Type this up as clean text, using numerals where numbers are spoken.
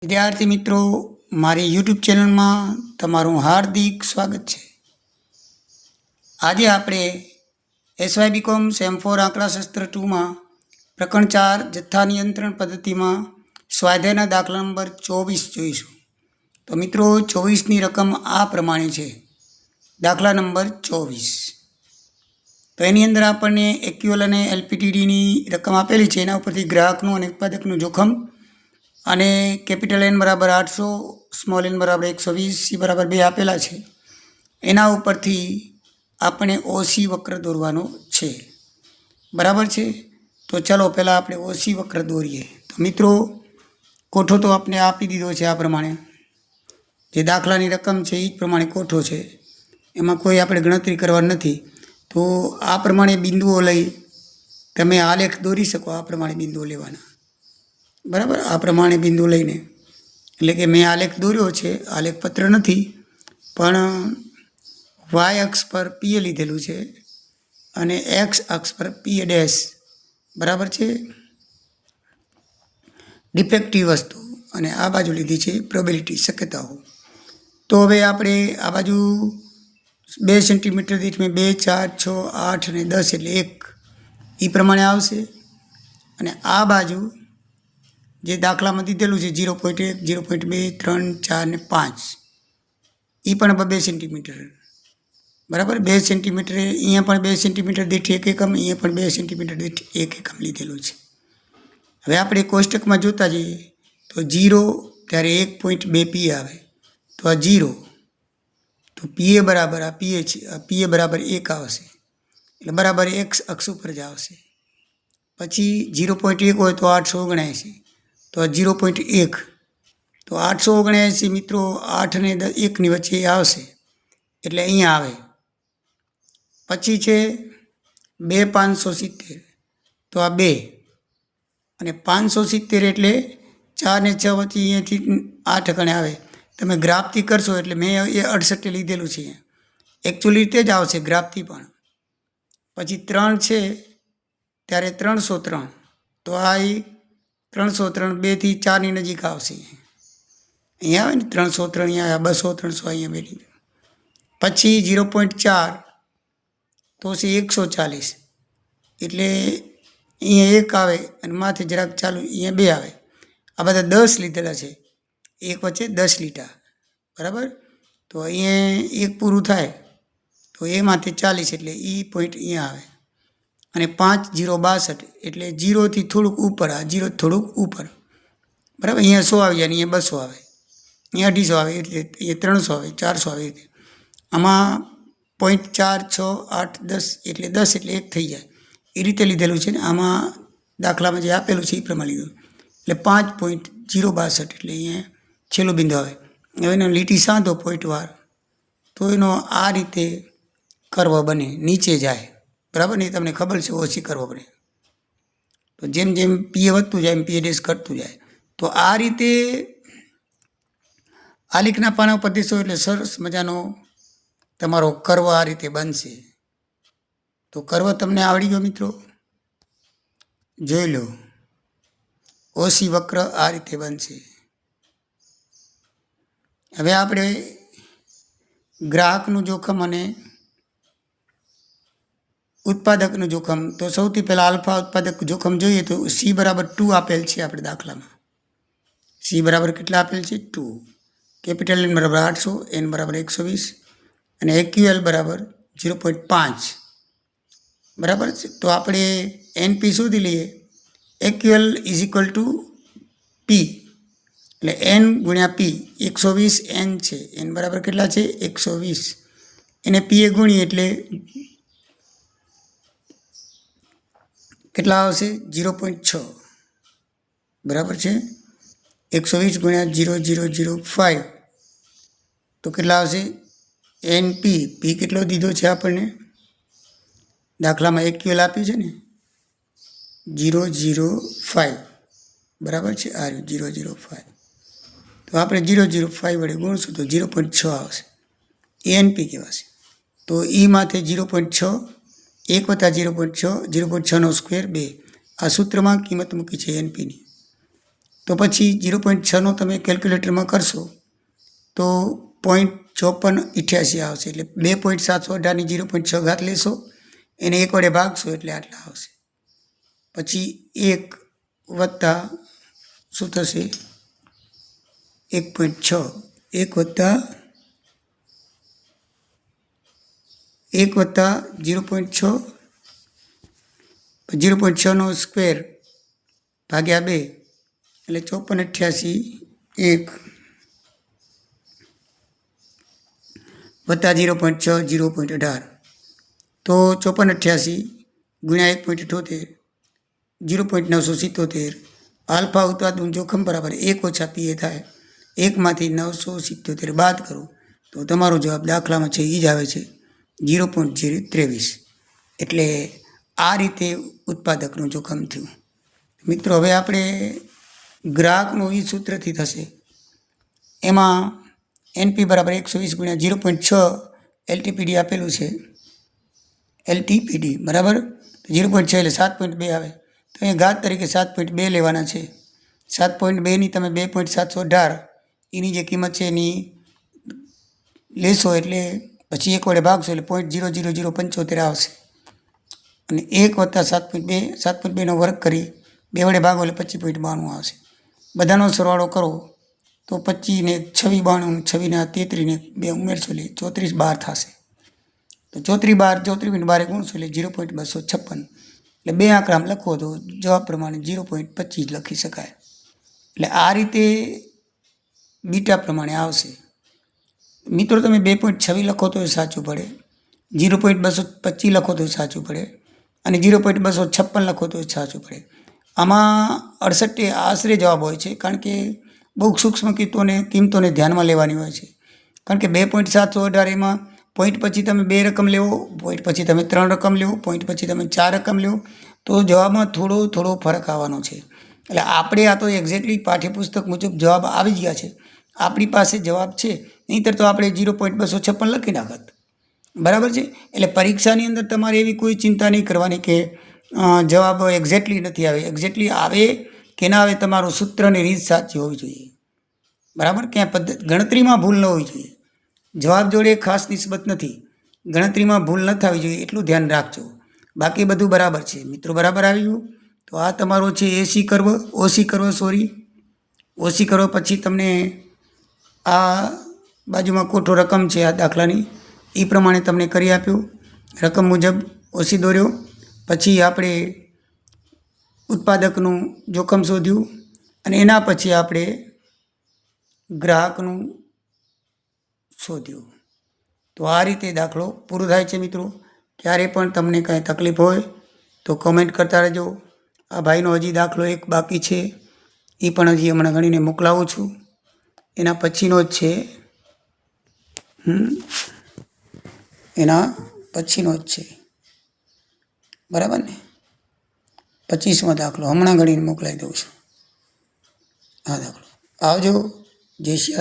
વિદ્યાર્થી મિત્રો, મારી યુટ્યુબ ચેનલમાં તમારું હાર્દિક સ્વાગત છે. આજે આપણે એસવાય બીકોમ સેમ 4 આંકડાશાસ્ત્ર 2માં પ્રકરણ 4 જથ્થા નિયંત્રણ પદ્ધતિમાં સ્વાધ્યાયના દાખલા નંબર 24 જોઈશું. તો મિત્રો 24ની રકમ આ પ્રમાણે છે. દાખલા નંબર 24. તો એની અંદર આપણને એક્યુએલ અને એલપીટીડીની રકમ આપેલી છે. એના ઉપરથી ગ્રાહકનું અને ઉત્પાદકનું જોખમ અને કેપિટલ N બરાબર 800, સ્મોલ n બરાબર 120, C બરાબર 2 આપેલા છે. એના ઉપરથી આપણે ઓસી વક્ર દોરવાનો છે. બરાબર છે. તો ચાલો પહેલાં આપણે ઓસી વક્ર દોરીએ. તો મિત્રો કોઠો તો આપણે આપી દીધો છે. આ પ્રમાણે જે દાખલાની રકમ છે એ જ પ્રમાણે કોઠો છે. એમાં કોઈ આપણે ગણતરી કરવાની નથી. તો આ પ્રમાણે બિંદુઓ લઈ તમે આલેખ દોરી શકો. આ પ્રમાણે બિંદુઓ લેવાના. બરાબર, આ પ્રમાણે બિંદુ લઈને, એટલે કે મેં આલેખ દોર્યો છે. આલેખ પત્ર નથી, પણ વાય અક્ષ પર પીએ લીધેલું છે અને એક્સ અક્ષ પર પીએ ડેશ. બરાબર છે, ડિફેક્ટિવ વસ્તુ. અને આ બાજુ લીધી છે પ્રોબેબિલિટી, શક્યતાઓ. તો હવે આપણે આ બાજુ 2 સેન્ટીમીટર દીઠ મેં 2, 4, 6, 8 અને 10 એટલે 1 એ પ્રમાણે આવશે. અને આ બાજુ જે દાખલામાં દીધેલું છે 0.1, 0.2, 3, 4 ને 5 એ પણ 2 સેન્ટીમીટર. બરાબર, 2 સેન્ટીમીટર. અહીંયા પણ 2 સેન્ટીમીટર દીઠ 1 એકમ, અહીંયા પણ 2 સેન્ટીમીટર દીઠ 1 એકમ લીધેલું છે. હવે આપણે કોષ્ટકમાં જોતા જઈએ તો 0 ત્યારે 1.2 પીએ આવે. તો આ 0, તો પીએ બરાબર આ પીએ છે, આ પીએ બરાબર 1 આવશે. એટલે બરાબર એક્સ અક્ષ ઉપર જ આવશે. પછી 0.1 હોય તો 879, તો 0.1, તો 879 મિત્રો 8 અને 1ની વચ્ચે આવશે એટલે અહીંયા આવે. પછી છે 2,570, તો આ 2 અને 570 એટલે 4 ને 6 વચ્ચે અહીંયાથી 8 ગણે આવે. તમે ગ્રાફથી કરશો એટલે મેં એ 68 લીધેલું છે. એકચ્યુઅલી રીતે જ આવશે ગ્રાફથી પણ. પછી 3 છે ત્યારે 303, તો આ 303 2 થી 4ની નજીક આવશે. અહીંયા આવે ને 303, અહીંયા 200, 300 અહીંયા બેઠી. પછી 0.4 તો છે 140, એટલે અહીંયા 1 આવે અને માથે જરાક ચાલુ અહીંયા 2 આવે. આ બધા 10 લીધેલા છે, એક વચ્ચે 10 લીટા. બરાબર, તો અહીંયા 1 પૂરું થાય તો એ માથે 40 એટલે એ પોઈન્ટ અહીંયા આવે. અને 5, 0, 62 એટલે 0થી થોડુંક ઉપર, આ 0 થોડુંક ઉપર. બરાબર, અહીંયા 100 આવી જાય, અહીંયા 200 આવે, અહીંયા 250 આવે, એ રીતે અહીંયા 300 આવે, 400 આવે. એ રીતે આમાં 0.4, 6, 8, 10 એટલે 10 એટલે 1 થઈ જાય. એ રીતે લીધેલું છે ને. આમાં દાખલામાં જે આપેલું છે એ પ્રમાણે લીધું. એટલે 5.062 એટલે અહીંયા છેલ્લું બિંદુ આવે. હવે એનો લીટી સાંધો પોઈન્ટવાર, તો એનો આ રીતે કર્વ બને, નીચે જાય. બરાબર ને, તમને ખબર છે ઓછી કર્વ બને. તો જેમ જેમ પીએ વધતું જાય એમ પીએ ડેશ ઘટતું જાય. તો આ રીતે આલેખના પાના ઉપર દેશો એટલે સરસ મજાનો તમારો કર્વ આ રીતે બનશે. તો કર્વ તમને આવડી ગયો મિત્રો? જોઈ લો, ઓસી વક્ર આ રીતે બનશે. હવે આપણે ગ્રાહકનું જોખમ અને ઉત્પાદકનું જોખમ. તો સૌથી પહેલાં આલ્ફા ઉત્પાદક જોખમ જોઈએ તો C બરાબર 2 આપેલ છે આપણે દાખલામાં. C બરાબર કેટલા આપેલ છે? 2. કેપિટલ N બરાબર 800, N બરાબર 120 અને એક્યુએલ બરાબર 0.5. બરાબર છે. તો આપણે NP શોધી લઈએ. એક્યુએલ ઇઝ ઇક્વલ ટુ P, એટલે N ગુણ્યા P. 120 N છે, N બરાબર કેટલા છે? 120. એને P એ ગુણીએ એટલે કેટલા આવશે? 0.6. બરાબર છે. 120 ગુણ્યા 0.005 તો કેટલા આવશે? NP. P કેટલો દીધો છે આપણને દાખલામાં? એક્યુએલ આપ્યું છે ને 0.05. બરાબર છે, આ 0.05. તો આપણે 0.05 વડે ગુણશું તો 0.6 આવશે. NP કહેવાશે. તો એ માથે 0.6, 1 વત્તા 0.6, 0.6 નો સ્ક્વેર 2. આ સૂત્રમાં કિંમત મૂકી છે NPની. તો પછી 0.6નો તમે કેલ્ક્યુલેટરમાં કરશો તો 0.5488 આવશે. એટલે 2.718ની 0.6 ઘાત લેશો, એને 1 વડે ભાગશો એટલે આટલા આવશે. પછી 1 વત્તા શું થશે 1.6, 1 વત્તા 0.6, 0.6નો સ્ક્વેર ભાગ્યા 2 એટલે 5488, 1 વત્તા 0.6, 0.18, તો 5488 ગુણ્યા 1.78, 0.977. આલ્ફા ઉત્પાદન જોખમ બરાબર 1 ઓછા પીએ થાય. 1માંથી 977 બાદ કરો તો તમારો જવાબ દાખલામાં છે એ જ આવે છે 0.023. એટલે આ રીતે ઉત્પાદકનું જોખમ થયું. મિત્રો હવે આપણે ગ્રાહકનું એ સૂત્રથી થશે. એમાં NP બરાબર 120 ગુણ્યા 0.6 LTPD આપેલું છે. LTPD બરાબર 0.6 એટલે 7.2 આવે. તો અહીંયા ઘાત તરીકે 7.2 લેવાના છે. 7.2ની તમે 2.718 એની જે કિંમત છે એની લેશો એટલે પછી 1 વડે ભાગશો એટલે 0.00075 આવશે. અને 1 વત્તા 7.2, 7.2નો વર્ગ કરી 2 વડે ભાગો એટલે 25.92 આવશે. બધાનો સરવાળો કરો તો 25 ને 26 92, 26 ને 33 ને 2 ઉમેરશો એટલે 34 12 થશે. તો 34 12 ગુણશો એટલે 0.256. એટલે 2 આંકડામાં લખો તો જવાબ પ્રમાણે 0.25 લખી શકાય. એટલે આ રીતે બીટા પ્રમાણે આવશે. મિત્રો તમે 2.26 લખો તો સાચું પડે, 0.225 લખો તો સાચું પડે, અને 0.256 લખો તો સાચું પડે. આમાં 68 આશરે જવાબ હોય છે, કારણ કે બહુ સૂક્ષ્મ કિંમતોને ધ્યાનમાં લેવાની હોય છે. કારણ કે 2.718 એમાં પોઈન્ટ પછી તમે 2 રકમ લેવો, પોઈન્ટ પછી તમે 3 રકમ લેવો, પોઈન્ટ પછી તમે 4 રકમ લેવો, તો જવાબમાં થોડો ફરક આવવાનો છે. એટલે આપણે આ તો એક્ઝેક્ટલી પાઠ્યપુસ્તક મુજબ જવાબ આવી જ ગયા છે. આપણી પાસે જવાબ છે, નહીંતર તો આપણે 0.256 લખી નાખત. બરાબર છે. એટલે પરીક્ષાની અંદર તમારે એવી કોઈ ચિંતા નહીં કરવાની કે જવાબ એક્ઝેક્ટલી નથી આવે. એક્ઝેક્ટલી આવે કે ના આવે, તમારું સૂત્ર અને રીત સાચી હોવી જોઈએ. બરાબર. ક્યાંય ગણતરીમાં ભૂલ ન હોવી જોઈએ. જવાબ જોડે ખાસ નિસ્બત નથી, ગણતરીમાં ભૂલ ન થવી જોઈએ એટલું ધ્યાન રાખજો. બાકી બધું બરાબર છે. મિત્રો બરાબર આવી ગયું. તો આ તમારો છે ઓસી કરવો. પછી તમને આ બાજુમાં કોઠો રકમ છે આ દાખલાની, એ પ્રમાણે તમને કરી આપ્યું. રકમ મુજબ ઓસી દોર્યો. પછી આપણે ઉત્પાદકનું જોખમ શોધ્યું, અને એના પછી આપણે ગ્રાહકનું શોધ્યું. તો આ રીતે દાખલો પૂરો થાય છે. મિત્રો ક્યારે પણ તમને કાંઈ તકલીફ હોય તો કમેન્ટ કરતા રહેજો. આ ભાઈનો હજી દાખલો એક બાકી છે, એ પણ હજી હમણાં ગણીને મોકલાવું છું. એના પછીનો જ છે, બરાબર ને. 25મો દાખલો હમણાં ગણીને મોકલાવી દઉં છું. આ દાખલો આવજો. જય શ્રી રામ.